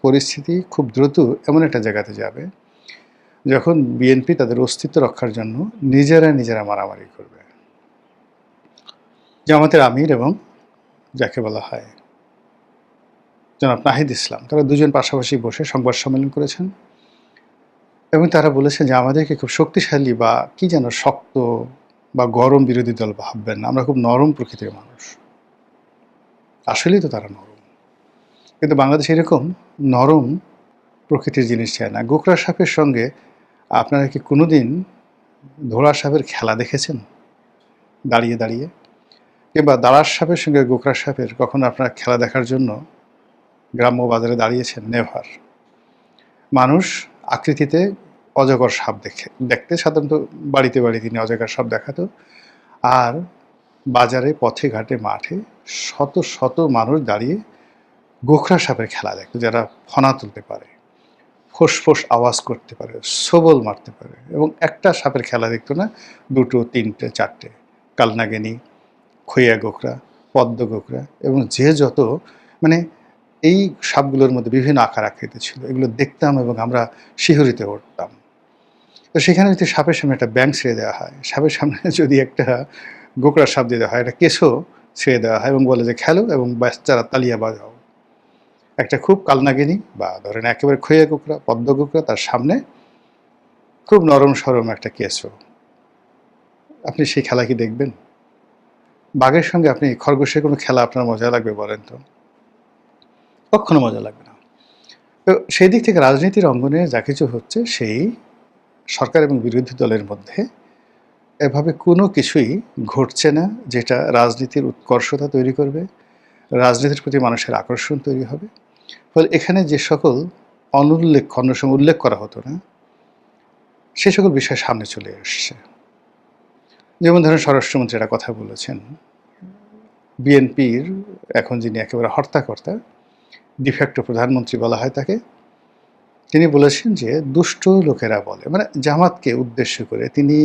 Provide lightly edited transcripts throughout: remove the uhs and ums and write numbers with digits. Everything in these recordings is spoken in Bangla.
পরিস্থিতি খুব দ্রুত এমন একটা জায়গাতে যাবে, যখন বিএনপি তাদের অস্তিত্ব রক্ষার জন্য নিজেরা মারামারি করবে। জামাতের আমির এবং যাকে বলা হয় জনাব নাহিদ ইসলাম, তারা দুজন পাশাপাশি বসে সংবাদ সম্মেলন করেছেন এবং তারা বলেছেন যে আমাদেরকে খুব শক্তিশালী বা কি যেন শক্ত বা গরম বিরোধী দল ভাববেন না, আমরা খুব নরম প্রকৃতির মানুষ। আসলেই তো তারা নরম, কিন্তু বাংলাদেশ এরকম নরম প্রকৃতির জিনিস চায় না। গোকরা সাপের সঙ্গে আপনারা কি কোনোদিন ঘোড়া সাপের খেলা দেখেছেন দাঁড়িয়ে দাঁড়িয়ে? কিংবা দাঁড়ার সাপের সঙ্গে গোকরা সাপের কখনো আপনারা খেলা দেখার জন্য গ্রাম্য বাজারে দাঁড়িয়েছেন? নেভার। মানুষ আকৃতিতে অজগর সাপ দেখতে সাধারণত বাড়িতে তিনি অজগর সাপ দেখাতো, আর বাজারে পথে ঘাটে মাঠে শত শত মানুষ দাঁড়িয়ে গোখরা সাপের খেলা দেখতো, যারা ফনা তুলতে পারে, ফোঁস আওয়াজ করতে পারে, সবল মারতে পারে, এবং একটা সাপের খেলা দেখতো না, দুটো তিনটে চারটে, কালনাগিনী, খইয়া গোখরা, পদ্ম গোখরা, এবং যে যত মানে এই সাপগুলোর মধ্যে বিভিন্ন আকার আকৃতি ছিল, এগুলো দেখতাম এবং আমরা শিহরিতে উঠতাম। তো সেখানে যদি সাপের সামনে একটা ব্যাঙ ছেড়ে দেওয়া হয়, সাপের সামনে যদি একটা গোকরা সাপ দিয়ে দেওয়া হয়, একটা কেঁচো ছেড়ে দেওয়া হয় এবং বলে যে খেলো এবং বাচ্চারা তালিয়া বাজাও, একটা খুব কালনাগিনী বা ধরেন একেবারে খইয়া গোকরা, পদ্ম গোকরা, তার সামনে খুব নরম সরম একটা কেঁচো, আপনি সেই খেলা কি দেখবেন? বাঘের সঙ্গে আপনি খরগোশের কোনো খেলা আপনার মজা লাগবে বলেন তো? কখনো মজা লাগবে না। তো সেই দিক থেকে রাজনীতির অঙ্গনে যা কিছু হচ্ছে, সেই সরকার এবং বিরোধী দলের মধ্যে এভাবে কোনো কিছুই ঘটছে না যেটা রাজনীতির উৎকর্ষতা তৈরি করবে, রাজনীতির প্রতি মানুষের আকর্ষণ তৈরি হবে। ফলে এখানে যে সকল অন্য সময় উল্লেখ করা হতো না, সে সকল বিষয় সামনে চলে এসছে। যেমন ধরেন স্বরাষ্ট্রমন্ত্রী একটা কথা বলেছেন, বিএনপির এখন যিনি একেবারে হর্তাকর্তা, ডিফ্যাক্টো প্রধানমন্ত্রী বলা হয় তাকে, তিনি বলেছেন যে দুষ্ট লোকেরা বলে, মানে জামাতকে উদ্দেশ্য করে তিনি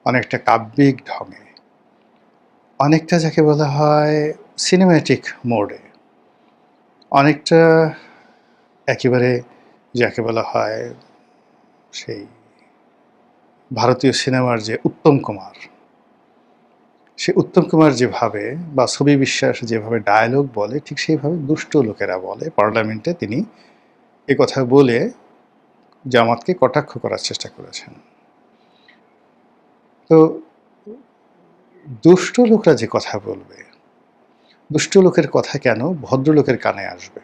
অনেকটা কাব্যিক ঢঙে, অনেকটা যাকে বলা হয় সিনেম্যাটিক মোডে, অনেকটা একেবারে যাকে বলা হয় সেই ভারতীয় সিনেমার যে উত্তম কুমার, সে উত্তম কুমার যেভাবে বা ছবি বিশ্বাস যেভাবে ডায়ালগ বলে, ঠিক সেইভাবে দুষ্ট লোকেরা বলে পার্লামেন্টে তিনি এ কথা বলে জামাতকে কটাক্ষ করার চেষ্টা করেছেন। তো দুষ্ট লোকরা যে কথা বলবে, দুষ্ট লোকের কথা কেন ভদ্রলোকের কানে আসবে?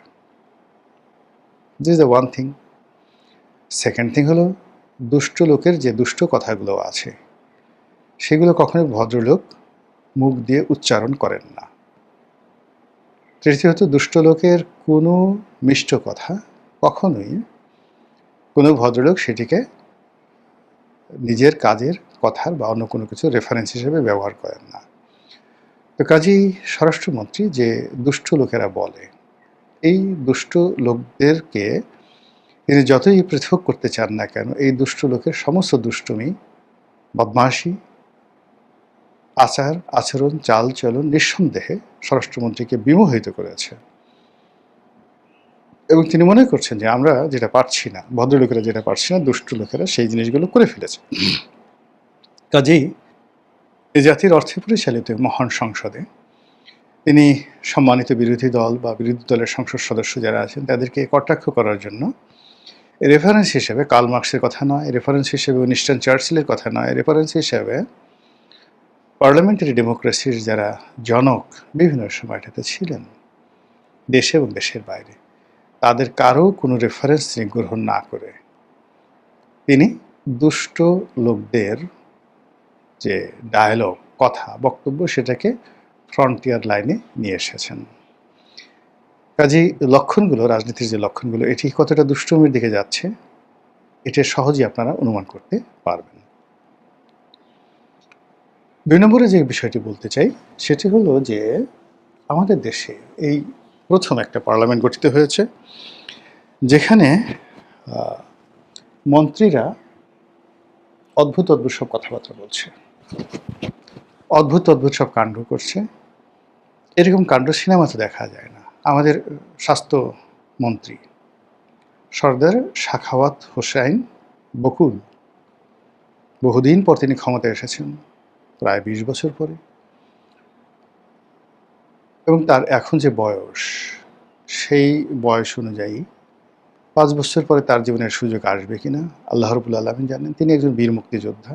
This is the one thing. Second thing হলো, দুষ্ট লোকের যে দুষ্ট কথাগুলো আছে সেগুলো কখনোই ভদ্রলোক মুখ দিয়ে উচ্চারণ করেন না। তৃতীয়ত, দুষ্ট লোকের কোনো মিষ্ট কথা কখনোই কোনো ভদ্রলোক সেটিকে নিজের কাজের কথার বা অন্য কোনো কিছু রেফারেন্স হিসেবে ব্যবহার করেন না। তো কাজেই স্বরাষ্ট্রমন্ত্রী যে দুষ্ট লোকেরা বলে, এই দুষ্ট লোকদেরকে তিনি যতই পৃথক করতে চান না কেন, এই দুষ্ট লোকের সমস্ত দুষ্টুমি, বদমাশি, আচরণ, চাল চলন নিঃসন্দেহে স্বরাষ্ট্রমন্ত্রীকে বিমোহিত করেছে, এবং তিনি মনে করছেন যে আমরা যেটা পারছি না, ভদ্রলোকেরা যেটা পারছি না, দুষ্ট লোকেরা সেই জিনিসগুলো করে ফেলেছে। কাজেই এই জাতির অর্থে পরিচালিত মহান সংসদে তিনি সম্মানিত বিরোধী দল বা বিরোধী দলের সংসদ সদস্য যারা আছেন তাদেরকে কটাক্ষ করার জন্য রেফারেন্স হিসেবে কার্ল মার্কসের কথা নয়, রেফারেন্স হিসেবে উইনস্টন চার্চিলের কথা নয়, রেফারেন্স হিসেবে পার্লামেন্টারি ডেমোক্রেসির যারা জনক বিভিন্ন সময়টাতে ছিলেন দেশে এবং দেশের বাইরে, তাদের কারো কোনো রেফারেন্স তিনি গ্রহণ না করে তিনি দুষ্ট লোকদের যে ডায়ালগ, কথা, বক্তব্য, সেটাকে ফ্রন্টিয়ার লাইনে নিয়ে এসেছেন। কাজেই লক্ষণগুলো, রাজনীতির যে লক্ষণগুলো, এটি কতটা দুষ্টমির দিকে যাচ্ছে এটা সহজেই আপনারা অনুমান করতে পারবেন। ২ নম্বরে যে বিষয়টি বলতে চাই সেটি হলো যে আমাদের দেশে এই প্রথম একটা পার্লামেন্ট গঠিত হয়েছে যেখানে মন্ত্রীরা অদ্ভুত সব কথাবার্তা বলছে, অদ্ভুত সব কাণ্ড করছে। এরকম কাণ্ড সিনেমাতে দেখা যায় না। আমাদের স্বাস্থ্যমন্ত্রী সর্দার সাখাওয়াত হোসাইন বকুল। বহুদিন পর তিনি ক্ষমতায় এসেছেন, প্রায় ২০ বছর পরে। এবং তার এখন যে বয়স, সেই বয়স অনুযায়ী ৫ বছর পরে তার জীবনের সুযোগ আসবে কিনা আল্লাহ রাব্বুল আলামিন জানেন। তিনি একজন বীর মুক্তিযোদ্ধা।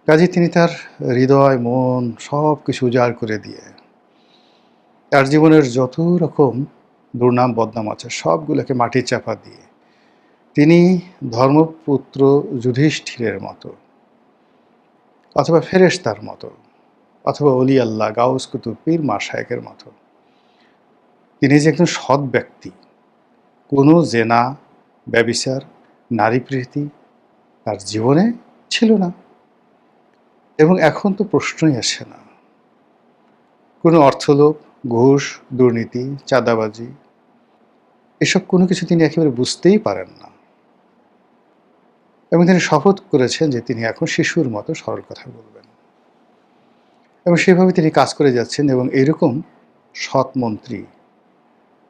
কাজেই তিনি তার হৃদয়, মন সব কিছু উজাড় করে দিয়ে তার জীবনের যত রকম দুর্নাম বদনাম আছে সবগুলোকে মাটির চাপা দিয়ে তিনি ধর্মপুত্র যুধিষ্ঠিরের মতো, অথবা ফেরেশতার মতো, অথবা অলি আল্লাহ, গাউস কুতুব, পীর মাশায়েখের মতো, তিনি যে একজন সৎ ব্যক্তি, কোনো জেনা, ব্যভিচার, নারী প্রীতি তার জীবনে ছিল না। এবং এখন তো প্রশ্নই আসে না। কোনো অর্থলোভ, ঘুষ, দুর্নীতি, চাঁদাবাজি এসব কোনো কিছু তিনি একেবারে বুঝতেই পারেন না। এবং তিনি শপথ করেছেন যে তিনি এখন শিশুর মতো সরল কথা বলবেন, এবং সেভাবে তিনি কাজ করে যাচ্ছেন। এবং এরকম সৎ মন্ত্রী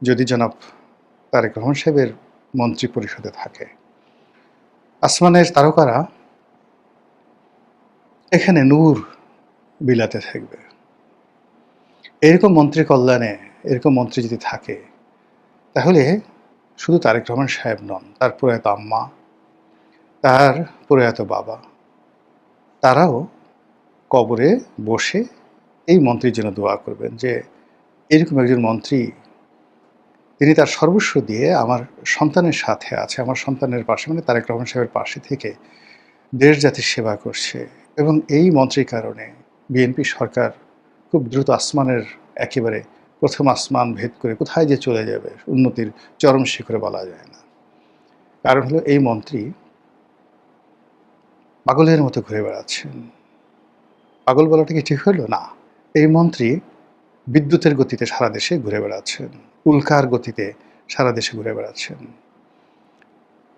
যদি জনাব তারেক রহমান সাহেবের মন্ত্রী পরিষদে থাকে, আসমানের তারকারা এখানে নূর বিলাতে থাকবে। এরকম মন্ত্রী কল্যাণে এরকম মন্ত্রী যদি থাকে, তাহলে শুধু তারেক রহমান সাহেব নন, তার প্রয়াত আম্মা, তার প্রয়াত বাবা, তারাও কবরে বসে এই মন্ত্রীর জন্য দোয়া করবেন যে এরকম একজন মন্ত্রী, তিনি তার সর্বস্ব দিয়ে আমার সন্তানের সাথে আছে, আমার সন্তানের পাশে, মানে তারেক রহমান সাহেবের পাশে থেকে দেশ জাতির সেবা করছে। এবং এই মন্ত্রীর কারণে বিএনপি সরকার খুব দ্রুত আসমানের একেবারে প্রথম আসমান ভেদ করে কোথায় যে চলে যাবে, উন্নতির চরম শিখরে বলা যায় না। কারণ হলো এই মন্ত্রী পাগলের মতো ঘুরে বেড়াচ্ছেন। পাগল বলাটা কি ঠিক হলো? না। এই মন্ত্রী বিদ্যুতের গতিতে সারা দেশে ঘুরে বেড়াচ্ছেন, উল্কার গতিতে সারা দেশে ঘুরে বেড়াচ্ছেন।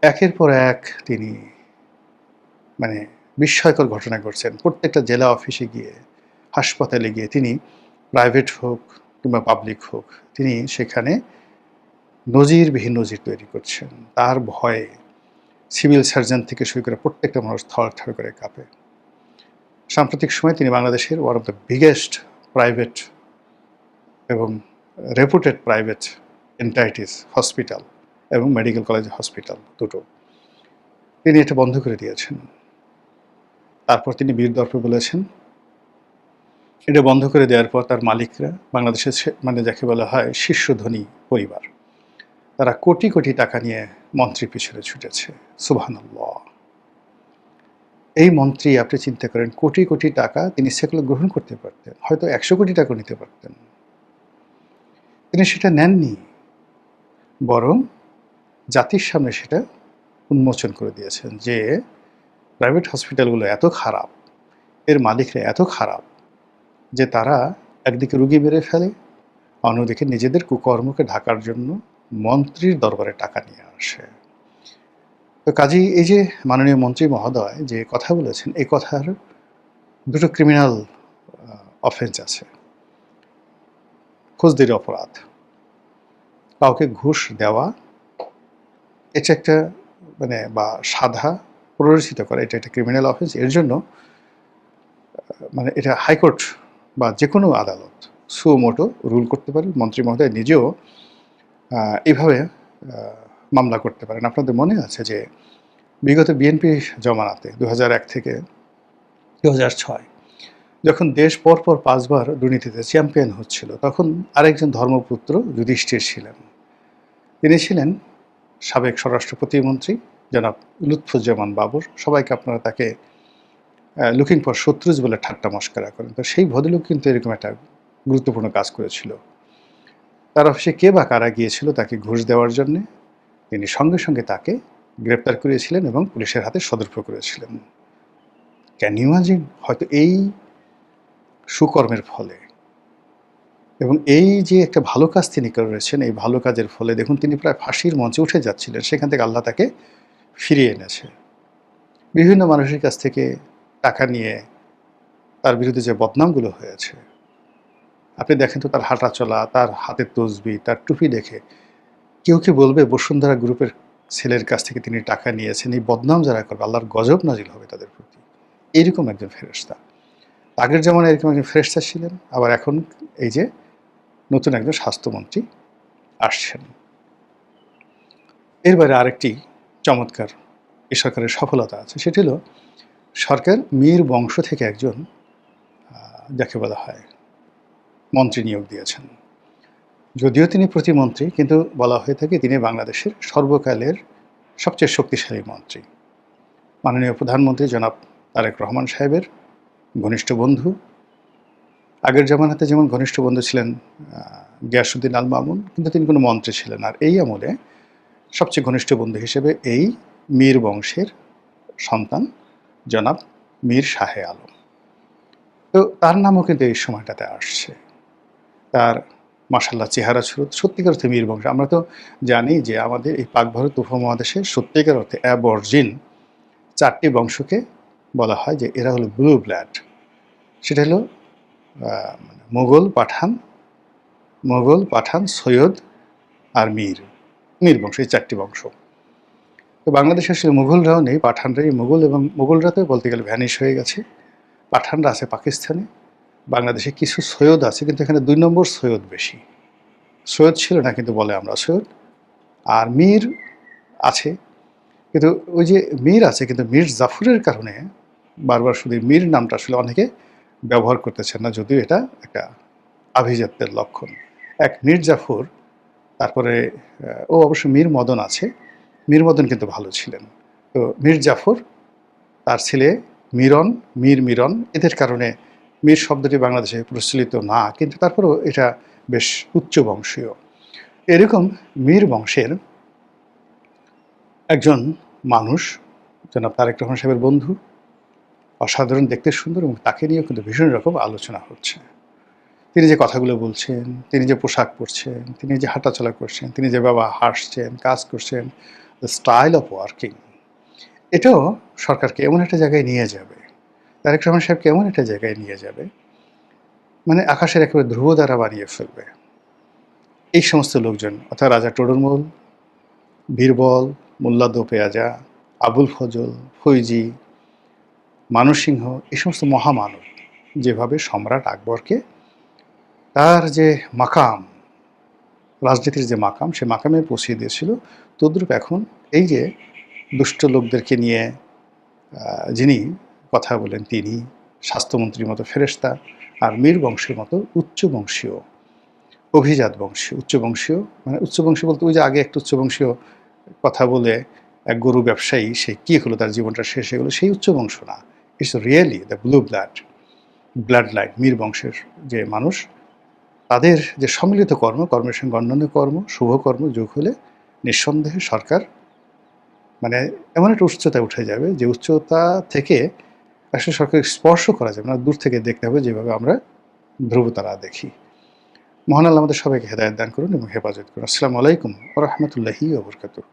একের পর এক তিনি মানে বিস্ময়কর ঘটনা ঘটছেন। প্রত্যেকটা জেলা অফিসে গিয়ে, হাসপাতালে গিয়ে তিনি, প্রাইভেট হোক কিংবা পাবলিক হোক, তিনি সেখানে নজিরবিহীন নজির তৈরি করছেন। তার ভয়ে সিভিল সার্জন থেকে শুরু করে প্রত্যেকটা মানুষ থরথর করে কাঁপে। সাম্প্রতিক সময়ে তিনি বাংলাদেশের one of the biggest private এবং রেপুটেড প্রাইভেট এন্টাইটিস হসপিটাল এবং মেডিকেল কলেজ হসপিটাল দুটো, তিনি এটা বন্ধ করে দিয়েছেন। তারপর তিনি বীর দর্পে বলেছেন, এটা বন্ধ করে দেওয়ার পর তার মালিকরা, বাংলাদেশের মানে যাকে বলা হয় শীর্ষ ধনী পরিবার, তারা কোটি কোটি টাকা নিয়ে মন্ত্রীর পিছনে ছুটেছে। সুবহানাল্লাহ। এই মন্ত্রী, আপনি চিন্তা করেন, কোটি কোটি টাকা তিনি সেগুলো গ্রহণ করতে পারতেন, হয়তো ১০০ কোটি টাকা নিতে পারতেন। তিনি সেটা নেননি, বরং জাতির সামনে সেটা উন্মোচন করে দিয়েছেন যে প্রাইভেট হসপিটালগুলো এত খারাপ, এর মালিকরা এত খারাপ যে তারা একদিকে রুগী মেরে ফেলে, অন্যদিকে নিজেদের কুকর্মকে ঢাকার জন্য মন্ত্রীর দরবারে টাকা নিয়ে আসে। তো কাজেই এই যে মাননীয় মন্ত্রী মহোদয় যে কথা বলেছেন, এই কথার দুটো ক্রিমিনাল অফেন্স আছে। ফৌজদারি অপরাধ, কাউকে ঘুষ দেওয়া, এটা একটা মানে বা সাধা প্ররোচিত করা, এটা একটা ক্রিমিনাল অফেন্স। এর জন্য মানে এটা হাইকোর্ট বা যে কোনো আদালত সুমোটো রুল করতে পারে। মন্ত্রী মহোদয় নিজেও এইভাবে মামলা করতে পারেন। আপনাদের মনে আছে যে বিগত বিএনপি জমানাতে ২০০১ থেকে ২০০৬ যখন দেশ পরপর ৫ বার দুর্নীতিতে চ্যাম্পিয়ন হচ্ছিল, তখন আরেকজন ধর্মপুত্র যুধিষ্ঠির ছিলেন। তিনি ছিলেন সাবেক স্বরাষ্ট্র প্রতিমন্ত্রী জনাব লুৎফুজ্জামান বাবর। সবাইকে আপনারা তাকে লুকিং ফর শত্রুজ বলে ঠাট্টা মস্করা করেন। তো সেই ভদ্রলোক কিন্তু এরকম একটা গুরুত্বপূর্ণ কাজ করেছিল। তার অফিসে কে বা কারা গিয়েছিল তাকে ঘুষ দেওয়ার জন্যে, তিনি সঙ্গে সঙ্গে তাকে গ্রেপ্তার করেছিলেন এবং পুলিশের হাতে সোপর্দ করেছিলেন। Can you imagine? হয়তো এই সুকর্মের ফলে এবং এই যে একটা ভালো কাজ তিনি করেছেন, এই ভালো কাজের ফলে দেখুন তিনি প্রায় ফাঁসির মঞ্চে উঠে যাচ্ছিলেন, সেখান থেকে আল্লাহ তাকে ফিরিয়ে এনেছে। বিভিন্ন মানুষের কাছ থেকে টাকা নিয়ে তার বিরুদ্ধে যে বদনামগুলো হয়েছে, আপনি দেখেন তো তার হাঁটা চলা, তার হাতের তসবিহ, তার টুপি দেখে কেউ কি বলবে বসুন্ধরা গ্রুপের ছেলের কাছ থেকে তিনি টাকা নিয়েছেন, এই বদনাম যারা করবে আল্লাহর গজব নাজিল হবে তাদের প্রতি। এইরকম একজন ফেরেশতা। আগের জামানায় এরকম একজন ফেরেশতা ছিলেন, আবার এখন এই যে নতুন একজন স্বাস্থ্যমন্ত্রী আসছেন। এর বাইরে আরেকটি চমৎকার এ সরকারের সফলতা আছে, সেটি হলো সরকার মীর বংশ থেকে একজন যাকে বলা হয় মন্ত্রী নিয়োগ দিয়েছেন। যদিও তিনি প্রতিমন্ত্রী, কিন্তু বলা হয়ে থাকে তিনি বাংলাদেশের সর্বকালের সবচেয়ে শক্তিশালী মন্ত্রী। মাননীয় প্রধানমন্ত্রী জনাব তারেক রহমান সাহেবের ঘনিষ্ঠ বন্ধু। আগের জামানাতে যেমন ঘনিষ্ঠ বন্ধু ছিলেন গিয়াসউদ্দিন আল মামুন, কিন্তু তিনি কোনো মন্ত্রী ছিলেন। আর এই আমলে সবচেয়ে ঘনিষ্ঠ বন্ধু হিসেবে এই মীর বংশের সন্তান জনাব মীর শাহে আলম। তো তার নামও কিন্তু এই সময়টাতে আসছে। তার মাশাআল্লাহ চেহারা ছিল সত্যিকার অর্থে মীর বংশ। আমরা তো জানি যে আমাদের এই পাক ভারত উপমহাদেশে সত্যিকার অর্থে অ্যাবরজিন 4টি বংশকে বলা হয় যে এরা হলো ব্লু ব্লাড। সেটা হলো মোগল, পাঠান, সৈয়দ আর মীর বংশ, এই 4টি বংশ। তো বাংলাদেশে আসলে মুঘলরাও নেই, পাঠানরাই মুঘল, এবং মুঘলরা তো বলতে গেলে ভ্যানিশ হয়ে গেছে। পাঠানরা আছে পাকিস্তানে, বাংলাদেশে কিছু সৈয়দ আছে, কিন্তু এখানে 2 নম্বর সৈয়দ বেশি। সৈয়দ ছিল না, কিন্তু বলে আমরা সৈয়দ। আর মীর আছে, কিন্তু ওই যে মীর আছে, কিন্তু মীর জাফরের কারণে বারবার শুধু মীর নামটা আসলে অনেকে ব্যবহার করতেছেন না, যদিও এটা একটা আভিজাত্যের লক্ষণ। এক মীর জাফর, তারপরে ও অবশ্য মীর মদন আছে। মীর মদন কিন্তু ভালো ছিলেন। তো মীর জাফর, তার ছেলে মিরন, এদের কারণে মীর শব্দটি বাংলাদেশে প্রচলিত না, কিন্তু তারপরেও এটা বেশ উচ্চ বংশীয়। এরকম মীর বংশের একজন মানুষ জনাব তারেক রহমান সাহেবের বন্ধু, অসাধারণ, দেখতে সুন্দর, এবং তাকে নিয়েও কিন্তু ভীষণ রকম আলোচনা হচ্ছে। তিনি যে কথাগুলো বলছেন, তিনি যে পোশাক পরছেন, তিনি যে হাঁটাচলা করছেন, তিনি যেভাবে হাসছেন, কাজ করছেন, দ্য স্টাইল অফ ওয়ার্কিং, এটাও সরকারকে এমন একটা জায়গায় নিয়ে যাবে, তারেক রহমান সাহেবকে এমন একটা জায়গায় নিয়ে যাবে, মানে আকাশের একেবারে ধ্রুব দ্বারা বানিয়ে ফেলবে। এই সমস্ত লোকজন, অর্থাৎ রাজা টোডরমল, বীরবল, মোল্লা দোপেয়াজা, আবুল ফজল, ফৈজি, মানসিংহ, এই সমস্ত মহামানব যেভাবে সম্রাট আকবরকে তার যে মাকাম, রাজনীতির যে মাকাম, সে মাকামে পৌঁছিয়ে দিয়েছিল, তদ্রূপ এখন এই যে দুষ্ট লোকদেরকে নিয়ে যিনি কথা বলেন, তিনি স্বাস্থ্যমন্ত্রীর মতো ফেরেশতা, আর মীর বংশের মতো উচ্চবংশীয়, অভিজাত বংশীয়, উচ্চবংশীয়, মানে উচ্চবংশীয় বলতে ওই যে আগে একটা উচ্চবংশীয় কথা বলে এক গরু ব্যবসায়ী, সে কী হলো, তার জীবনটা শেষ হয়ে গেলো, সেই উচ্চবংশ না। It's really the blue blood line, Mir বংশের যে মানুষ, তাদের যে সম্মিলিত কর্মের সঙ্গে অন্যান্য কর্ম, শুভকর্ম যোগ হলে নিঃসন্দেহে সরকার মানে এমন একটা উচ্চতায় উঠে যাবে, যে উচ্চতা থেকে আসলে সরকার স্পর্শ করা যাবে না, দূর থেকে দেখতে হবে, যেভাবে আমরা ধ্রুবতারা দেখি। মহান আল্লাহ আমাদের সবাইকে হেদায়েত দান করুন এবং হেফাজত করুন। আসসালামু আলাইকুম ওয়া রাহমাতুল্লাহি ওয়া বারাকাতুহু।